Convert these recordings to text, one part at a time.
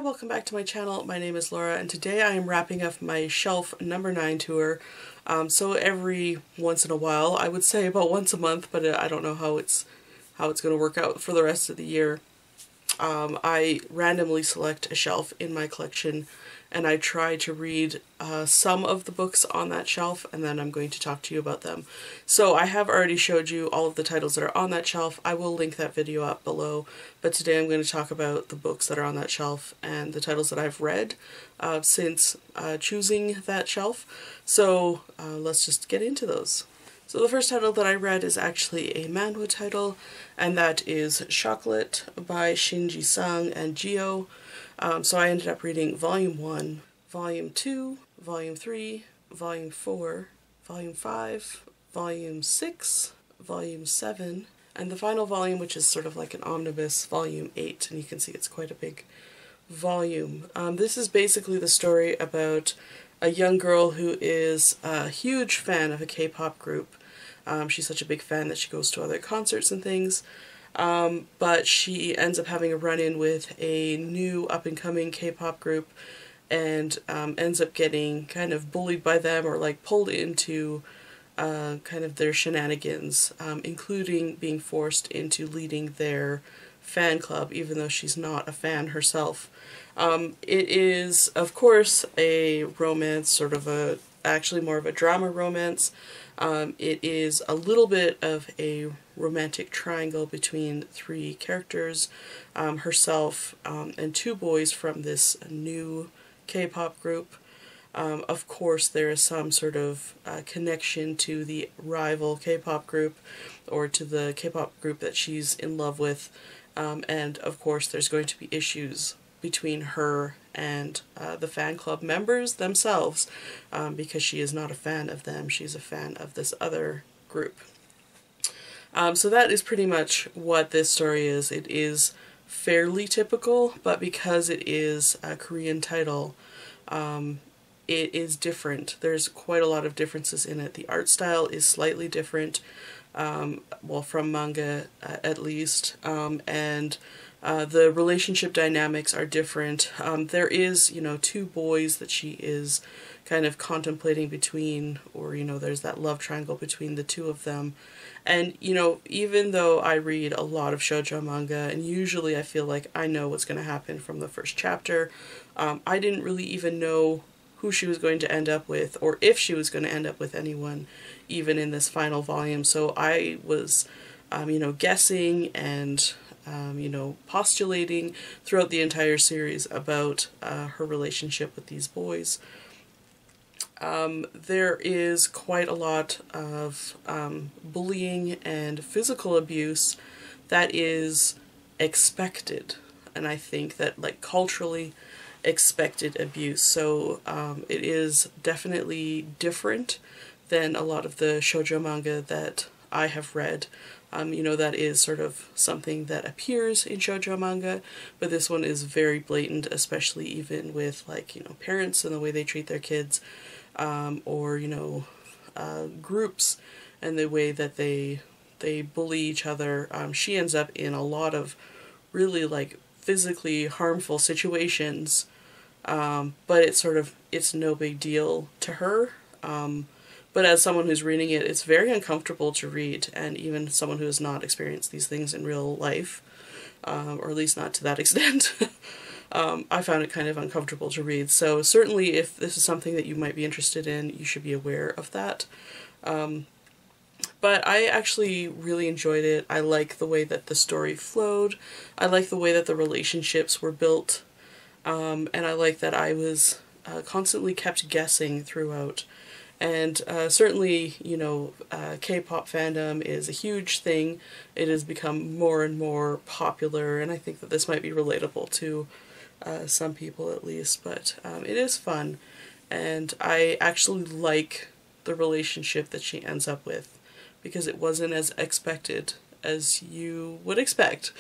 welcome back to my channel. My name is Laura and today I am wrapping up my shelf number 9 tour. So every once in a while, I would say about once a month, but I don't know how it's going to work out for the rest of the year. I randomly select a shelf in my collection and I try to read some of the books on that shelf, and then I'm going to talk to you about them. So I have already showed you all of the titles that are on that shelf. I will link that video up below, but today I'm going to talk about the books that are on that shelf and the titles that I've read since choosing that shelf. So let's just get into those. So the first title that I read is actually a manhwa title, and that is Chocolat by Shin and Gio. So I ended up reading Volume 1, Volume 2, Volume 3, Volume 4, Volume 5, Volume 6, Volume 7, and the final volume, which is sort of like an omnibus, Volume 8, and you can see it's quite a big volume. This is basically the story about a young girl who is a huge fan of a K-pop group. She's such a big fan that she goes to other concerts and things. But she ends up having a run-in with a new up-and-coming K-pop group and ends up getting kind of bullied by them, or like pulled into kind of their shenanigans, including being forced into leading their fan club, even though she's not a fan herself. It is, of course, a romance, sort of actually more of a drama romance. It is a little bit of a romantic triangle between three characters, herself and two boys from this new K-pop group. Of course, there is some sort of connection to the rival K-pop group, or to the K-pop group that she's in love with, and of course there's going to be issues between her and the fan club members themselves, because she is not a fan of them, she's a fan of this other group. So that is pretty much what this story is. It is fairly typical, but because it is a Korean title, it is different. There's quite a lot of differences in it. The art style is slightly different, well, from manga at least, and the relationship dynamics are different. There is, two boys that she is kind of contemplating between, or, there's that love triangle between the two of them. And, even though I read a lot of shoujo manga, and usually I feel like I know what's going to happen from the first chapter, I didn't really even know who she was going to end up with, or if she was going to end up with anyone, even in this final volume. So I was, guessing and postulating throughout the entire series about her relationship with these boys. There is quite a lot of bullying and physical abuse that is expected, and I think that, like, culturally expected abuse. So it is definitely different than a lot of the shoujo manga that I have read. That is sort of something that appears in shoujo manga, but this one is very blatant, especially even with, like, parents and the way they treat their kids, or, groups and the way that they bully each other. She ends up in a lot of really, like, physically harmful situations, but it's no big deal to her. But as someone who's reading it, it's very uncomfortable to read, and even someone who has not experienced these things in real life, or at least not to that extent, I found it kind of uncomfortable to read. So certainly if this is something that you might be interested in, you should be aware of that. But I actually really enjoyed it. I like the way that the story flowed. I like the way that the relationships were built. And I like that I was constantly kept guessing throughout. And certainly, K-pop fandom is a huge thing. It has become more and more popular, and I think that this might be relatable to some people at least, but it is fun. And I actually like the relationship that she ends up with, because it wasn't as expected as you would expect.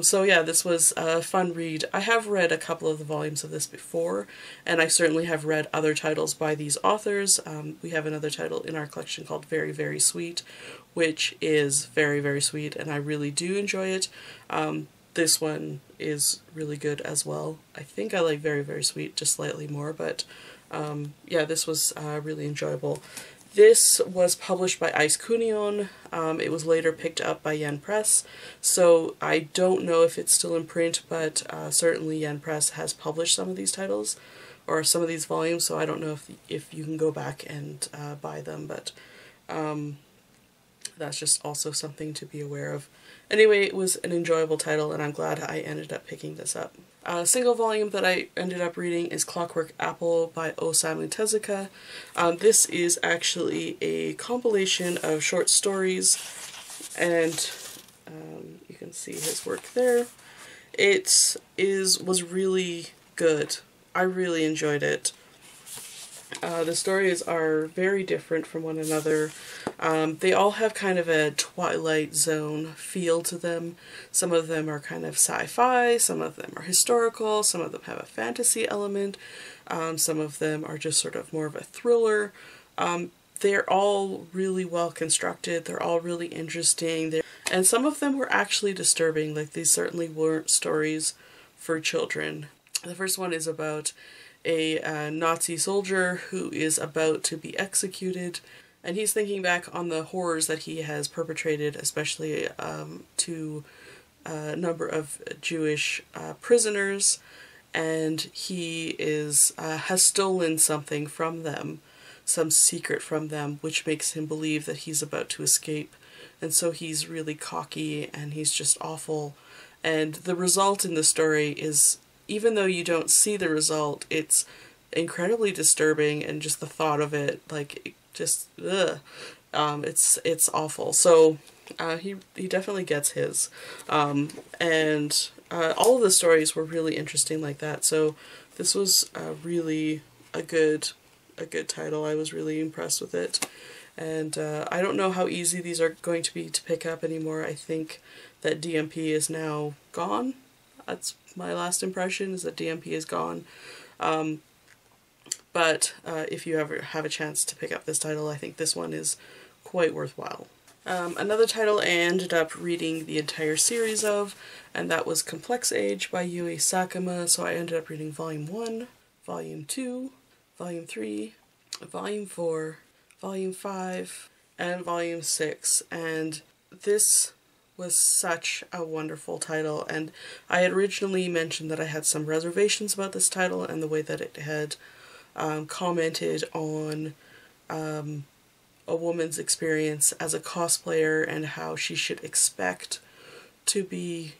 So yeah, this was a fun read. I have read a couple of the volumes of this before, and I certainly have read other titles by these authors. We have another title in our collection called Very, Very Sweet, which is very, very sweet, and I really do enjoy it. this one is really good as well. I think I like Very Very Sweet just slightly more, but yeah, this was really enjoyable. This was published by Ice Kunion. It was later picked up by Yen Press, so I don't know if it's still in print, but certainly Yen Press has published some of these titles, or some of these volumes, so I don't know if you can go back and buy them, but that's just also something to be aware of. Anyway, it was an enjoyable title, and I'm glad I ended up picking this up. A single volume that I ended up reading is Clockwork Apple by Osamu Tezuka. This is actually a compilation of short stories, and you can see his work there. It was really good. I really enjoyed it. The stories are very different from one another. They all have kind of a Twilight Zone feel to them. Some of them are kind of sci-fi, some of them are historical, some of them have a fantasy element, some of them are just sort of more of a thriller. They're all really well constructed, they're all really interesting, and some of them were actually disturbing. Like, these certainly weren't stories for children. The first one is about a Nazi soldier who is about to be executed, and he's thinking back on the horrors that he has perpetrated, especially to a number of Jewish prisoners, and he has stolen something from them, some secret from them, which makes him believe that he's about to escape, and so he's really cocky and he's just awful. And the result in the story is, even though you don't see the result, it's incredibly disturbing, and just the thought of it, like, just ugh. It's awful. So he definitely gets his, and all of the stories were really interesting like that. So this was really a good title. I was really impressed with it, and I don't know how easy these are going to be to pick up anymore. I think that DMP is now gone. That's my last impression, is that DMP is gone. But if you ever have a chance to pick up this title, I think this one is quite worthwhile. Another title I ended up reading the entire series of, and that was Complex Age by Yui Sakama. So I ended up reading Volume 1, Volume 2, Volume 3, Volume 4, Volume 5, and Volume 6. And this was such a wonderful title, and I had originally mentioned that I had some reservations about this title and the way that it had commented on a woman's experience as a cosplayer and how she should expect to be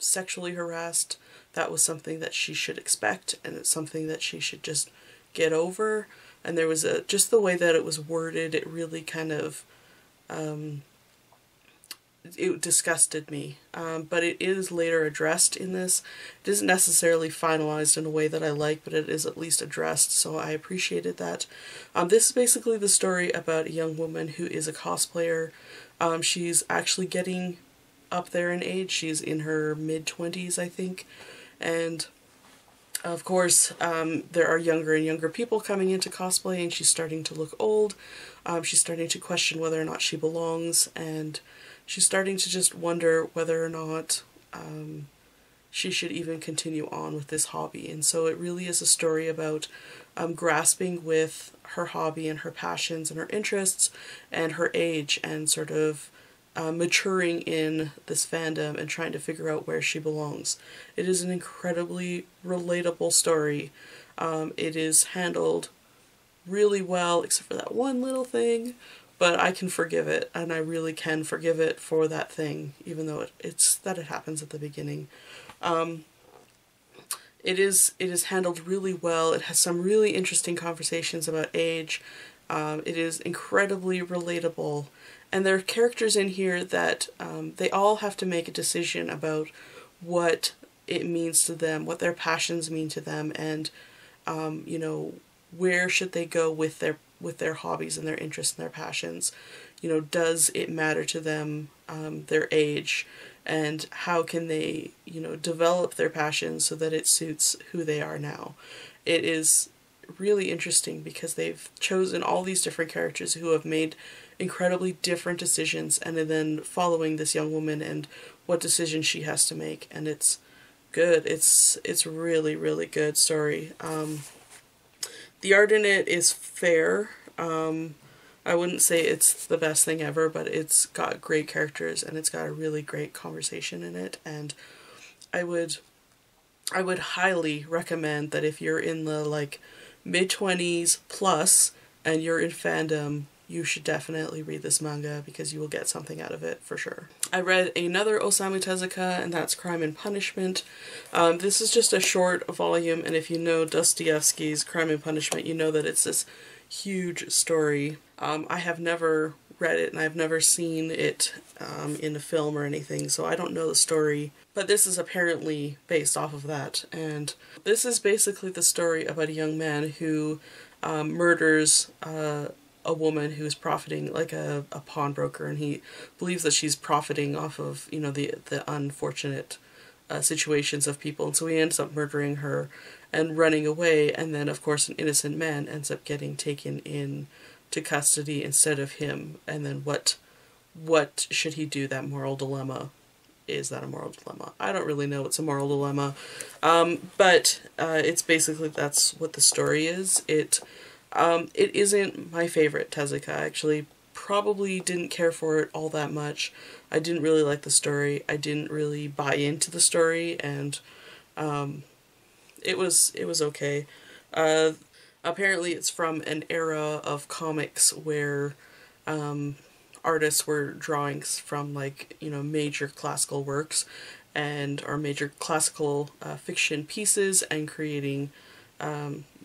sexually harassed. That was something that she should expect, and it's something that she should just get over. And there was just the way that it was worded, it really kind of it disgusted me, but it is later addressed in this. It isn't necessarily finalized in a way that I like, but it is at least addressed, so I appreciated that. This is basically the story about a young woman who is a cosplayer. She's actually getting up there in age. She's in her mid-20s, I think, and of course there are younger and younger people coming into cosplay, and she's starting to look old. She's starting to question whether or not she belongs, and she's starting to just wonder whether or not she should even continue on with this hobby. And so it really is a story about grasping with her hobby and her passions and her interests and her age, and sort of maturing in this fandom and trying to figure out where she belongs. It is an incredibly relatable story. It is handled really well, except for that one little thing. But I can forgive it, and I really can forgive it for that thing, even though it happens at the beginning. It is handled really well. It has some really interesting conversations about age. It is incredibly relatable, and there are characters in here that they all have to make a decision about what it means to them, what their passions mean to them, and you know, where should they go with their hobbies and their interests and their passions. You know, does it matter to them, their age, and how can they, you know, develop their passions so that it suits who they are now. It is really interesting because they've chosen all these different characters who have made incredibly different decisions, and then following this young woman and what decision she has to make, and it's good. It's really, really good story. The art in it is fair. I wouldn't say it's the best thing ever, but it's got great characters and it's got a really great conversation in it, and I would highly recommend that if you're in the like mid-20s plus and you're in fandom, you should definitely read this manga because you will get something out of it for sure. I read another Osamu Tezuka, and that's Crime and Punishment. This is just a short volume, and if you know Dostoevsky's Crime and Punishment, you know that it's this huge story. I have never read it, and I've never seen it in a film or anything, so I don't know the story. But this is apparently based off of that, and this is basically the story about a young man who murders a woman who's profiting, like a pawnbroker, and he believes that she's profiting off of, you know, the unfortunate situations of people, and so he ends up murdering her and running away, and then of course an innocent man ends up getting taken in to custody instead of him, and then what should he do? That moral dilemma. Is that a moral dilemma? I don't really know. It's a moral dilemma, but it's basically, that's what the story is. It isn't my favorite Tezuka. I actually probably didn't care for it all that much. I didn't really like the story. I didn't really buy into the story, and it was okay. Apparently it's from an era of comics where artists were drawing from, like, you know, major classical works or major classical fiction pieces and creating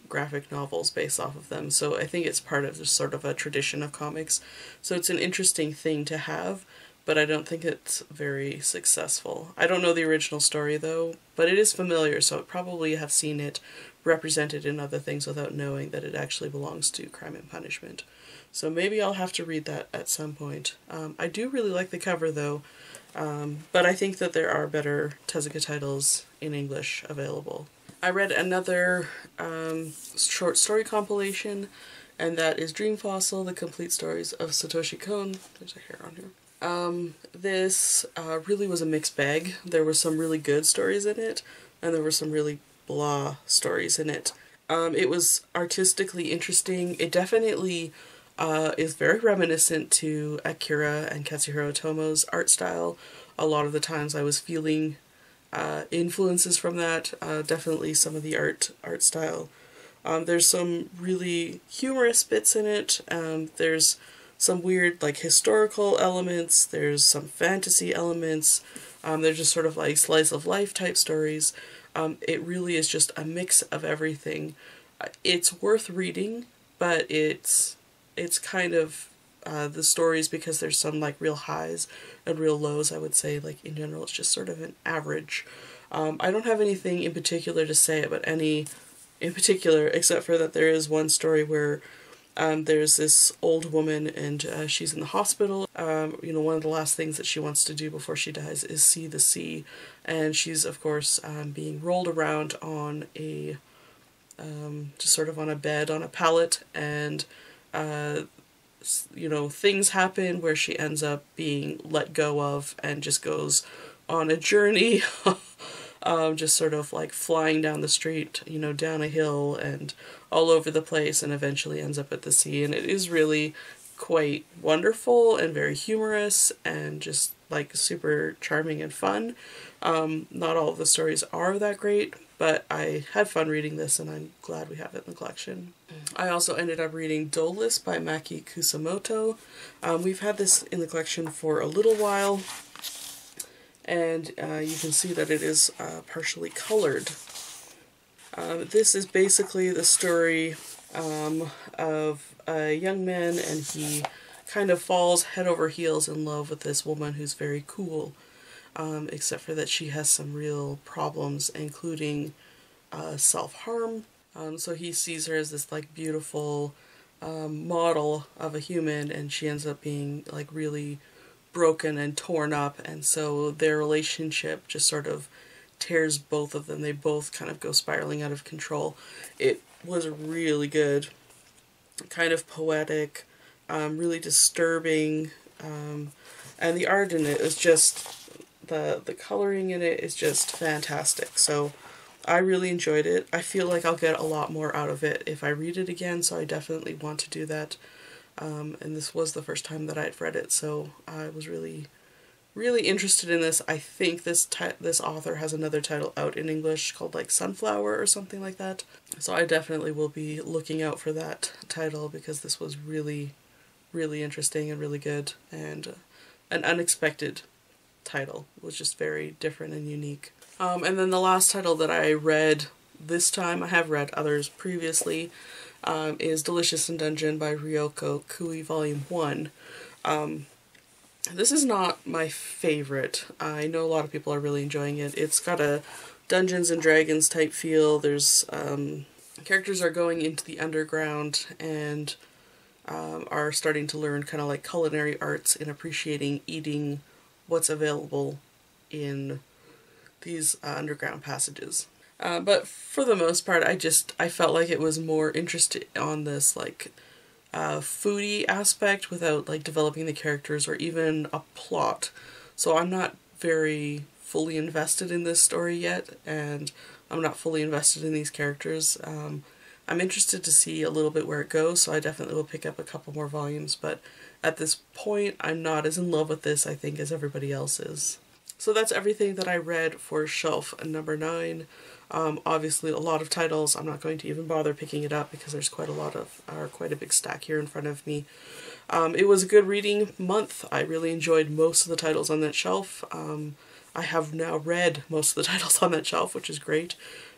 graphic novels based off of them. So I think it's part of this sort of a tradition of comics. So it's an interesting thing to have, but I don't think it's very successful. I don't know the original story though, but it is familiar, so I probably have seen it represented in other things without knowing that it actually belongs to Crime and Punishment. So maybe I'll have to read that at some point. I do really like the cover though, but I think that there are better Tezuka titles in English available. I read another short story compilation, and that is Dream Fossil, The Complete Stories of Satoshi Kon. There's a hair on here. This really was a mixed bag. There were some really good stories in it, and there were some really blah stories in it. It was artistically interesting. It definitely is very reminiscent to Akira and Katsuhiro Otomo's art style. A lot of the times I was feeling influences from that, definitely some of the art style. There's some really humorous bits in it. There's some weird, like, historical elements. There's some fantasy elements. They're just sort of like slice of life type stories. It really is just a mix of everything. It's worth reading, but it's kind of the stories, because there's some like real highs and real lows. I would say, like, in general it's just sort of an average. I don't have anything in particular to say about any in particular, except for that there is one story where there's this old woman, and she's in the hospital. You know, one of the last things that she wants to do before she dies is see the sea, and she's of course being rolled around on a just sort of on a bed on a pallet, and you know, things happen where she ends up being let go of and just goes on a journey, just sort of like flying down the street, you know, down a hill and all over the place, and eventually ends up at the sea. And it is really quite wonderful and very humorous and just like super charming and fun. Not all of the stories are that great, but I had fun reading this, and I'm glad we have it in the collection. I also ended up reading Dolis by Maki Kusamoto. We've had this in the collection for a little while, and you can see that it is partially colored. This is basically the story of a young man, and he kind of falls head over heels in love with this woman who's very cool, except for that she has some real problems, including self-harm. So he sees her as this like beautiful model of a human, and she ends up being like really broken and torn up, and so their relationship just sort of tears both of them. They both kind of go spiraling out of control. It was really good, kind of poetic, really disturbing, and the art in it is just The coloring in it is just fantastic. So I really enjoyed it. I feel like I'll get a lot more out of it if I read it again, so I definitely want to do that. And this was the first time that I'd read it, so I was really interested in this. I think this author has another title out in English called like Sunflower or something like that. So I definitely will be looking out for that title because this was really interesting and really good, and an unexpected title. It was just very different and unique. And then the last title that I read this time, I have read others previously, is Delicious in Dungeon by Ryoko Kui Volume 1. This is not my favorite. I know a lot of people are really enjoying it. It's got a Dungeons and Dragons type feel. There's characters are going into the underground and are starting to learn kind of like culinary arts and appreciating eating what's available in these underground passages. But for the most part, I felt like it was more interested on this like foodie aspect without like developing the characters or even a plot. So I'm not very fully invested in this story yet, and I'm not fully invested in these characters. I'm interested to see a little bit where it goes, so I definitely will pick up a couple more volumes, but at this point I'm not as in love with this, I think, as everybody else is. So that's everything that I read for shelf number 9. Obviously a lot of titles. I'm not going to even bother picking it up because there's quite a big stack here in front of me. It was a good reading month. I really enjoyed most of the titles on that shelf. I have now read most of the titles on that shelf, which is great.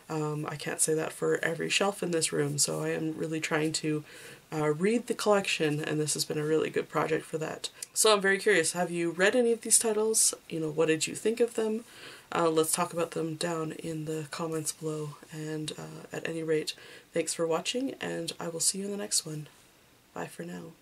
I can't say that for every shelf in this room, so I am really trying to read the collection, and this has been a really good project for that. So I'm very curious, have you read any of these titles? You know, what did you think of them? Let's talk about them down in the comments below, and at any rate, thanks for watching, and I will see you in the next one. Bye for now.